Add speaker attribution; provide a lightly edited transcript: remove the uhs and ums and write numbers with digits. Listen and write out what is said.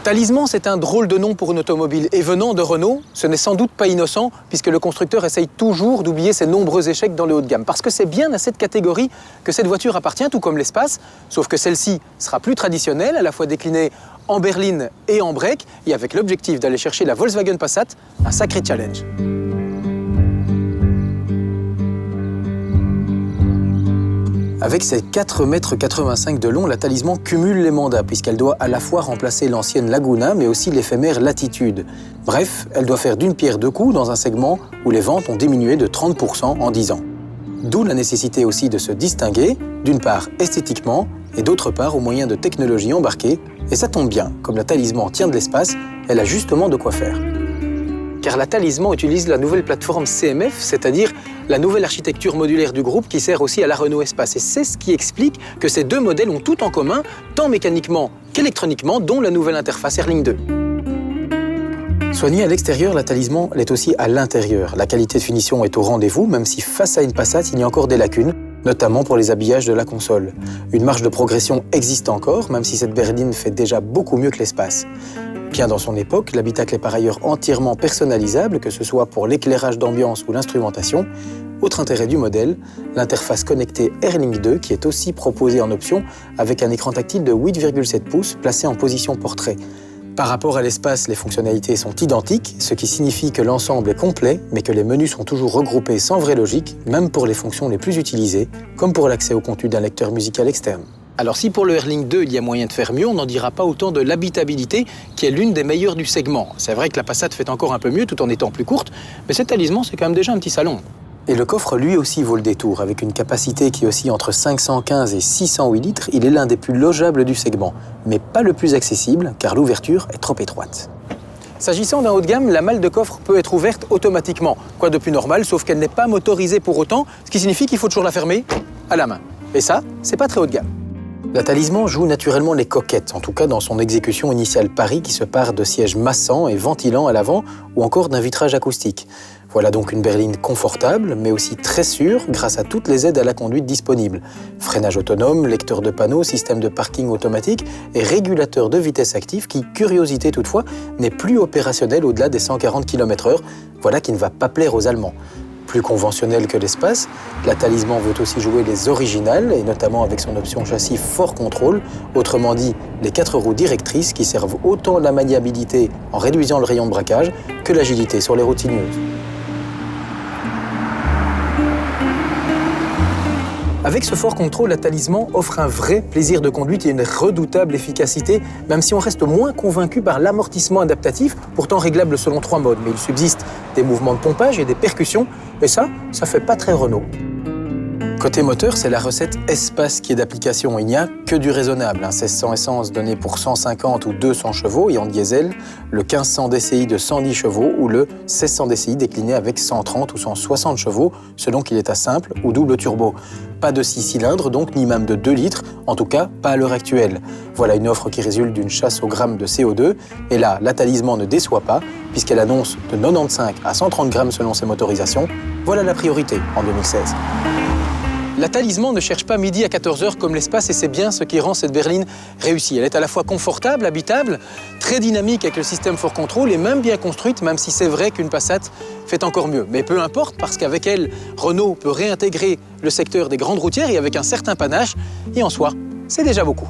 Speaker 1: Talisman, c'est un drôle de nom pour une automobile. Et venant de Renault, ce n'est sans doute pas innocent, puisque le constructeur essaye toujours d'oublier ses nombreux échecs dans le haut de gamme. Parce que c'est bien à cette catégorie que cette voiture appartient, tout comme l'Espace, sauf que celle-ci sera plus traditionnelle, à la fois déclinée en berline et en break, et avec l'objectif d'aller chercher la Volkswagen Passat, un sacré challenge. Avec ses 4,85 m de long, la Talisman cumule les mandats puisqu'elle doit à la fois remplacer l'ancienne Laguna mais aussi l'éphémère Latitude. Bref, elle doit faire d'une pierre deux coups dans un segment où les ventes ont diminué de 30% en 10 ans. D'où la nécessité aussi de se distinguer, d'une part esthétiquement et d'autre part au moyen de technologies embarquées. Et ça tombe bien, comme la Talisman tient de l'espace, elle a justement de quoi faire. Car la Talisman utilise la nouvelle plateforme CMF, c'est-à-dire la nouvelle architecture modulaire du groupe qui sert aussi à la Renault Espace. Et c'est ce qui explique que ces deux modèles ont tout en commun, tant mécaniquement qu'électroniquement, dont la nouvelle interface Airlink 2. Soignée à l'extérieur, la Talisman l'est aussi à l'intérieur. La qualité de finition est au rendez-vous, même si face à une Passat, il y a encore des lacunes, notamment pour les habillages de la console. Une marge de progression existe encore, même si cette berline fait déjà beaucoup mieux que l'Espace. Bien dans son époque, l'habitacle est par ailleurs entièrement personnalisable, que ce soit pour l'éclairage d'ambiance ou l'instrumentation. Autre intérêt du modèle, l'interface connectée Airlink 2 qui est aussi proposée en option avec un écran tactile de 8,7 pouces placé en position portrait. Par rapport à l'Espace, les fonctionnalités sont identiques, ce qui signifie que l'ensemble est complet, mais que les menus sont toujours regroupés sans vraie logique, même pour les fonctions les plus utilisées, comme pour l'accès au contenu d'un lecteur musical externe. Alors si pour le Airlink 2, il y a moyen de faire mieux, on n'en dira pas autant de l'habitabilité, qui est l'une des meilleures du segment. C'est vrai que la Passat fait encore un peu mieux, tout en étant plus courte, mais cette Talisman, c'est quand même déjà un petit salon. Et le coffre, lui aussi, vaut le détour. Avec une capacité qui oscille entre 515 et 608 litres, il est l'un des plus logeables du segment, mais pas le plus accessible, car l'ouverture est trop étroite. S'agissant d'un haut de gamme, la malle de coffre peut être ouverte automatiquement. Quoi de plus normal, sauf qu'elle n'est pas motorisée pour autant, ce qui signifie qu'il faut toujours la fermer à la main. Et ça, c'est pas très haut de gamme. La Talisman joue naturellement les coquettes, en tout cas dans son exécution initiale Paris qui se pare de sièges massants et ventilants à l'avant ou encore d'un vitrage acoustique. Voilà donc une berline confortable, mais aussi très sûre grâce à toutes les aides à la conduite disponibles. Freinage autonome, lecteur de panneaux, système de parking automatique et régulateur de vitesse active qui, curiosité toutefois, n'est plus opérationnel au-delà des 140 km/h. Voilà qui ne va pas plaire aux Allemands. Plus conventionnelle que l'Espace, la Talisman veut aussi jouer les originales, et notamment avec son option châssis Fort Control, autrement dit les 4 roues directrices qui servent autant la maniabilité en réduisant le rayon de braquage que l'agilité sur les routes sinueuses. Avec ce Fort Control, la Talisman offre un vrai plaisir de conduite et une redoutable efficacité, même si on reste moins convaincu par l'amortissement adaptatif, pourtant réglable selon 3 modes. Mais il subsiste des mouvements de pompage et des percussions, et ça fait pas très Renault. Côté moteur, c'est la recette Espace qui est d'application. Il n'y a que du raisonnable. Un 1600 essence donné pour 150 ou 200 chevaux et en diesel, le 1500 DCI de 110 chevaux ou le 1600 DCI décliné avec 130 ou 160 chevaux selon qu'il est à simple ou double turbo. Pas de 6 cylindres donc, ni même de 2 litres, en tout cas pas à l'heure actuelle. Voilà une offre qui résulte d'une chasse au gramme de CO2. Et là, la Talisman ne déçoit pas puisqu'elle annonce de 95 à 130 grammes selon ses motorisations. Voilà la priorité en 2016. La Talisman ne cherche pas midi à 14h comme l'Espace et c'est bien ce qui rend cette berline réussie. Elle est à la fois confortable, habitable, très dynamique avec le système Fort Control et même bien construite, même si c'est vrai qu'une Passat fait encore mieux. Mais peu importe, parce qu'avec elle, Renault peut réintégrer le secteur des grandes routières et avec un certain panache, et en soi, c'est déjà beaucoup.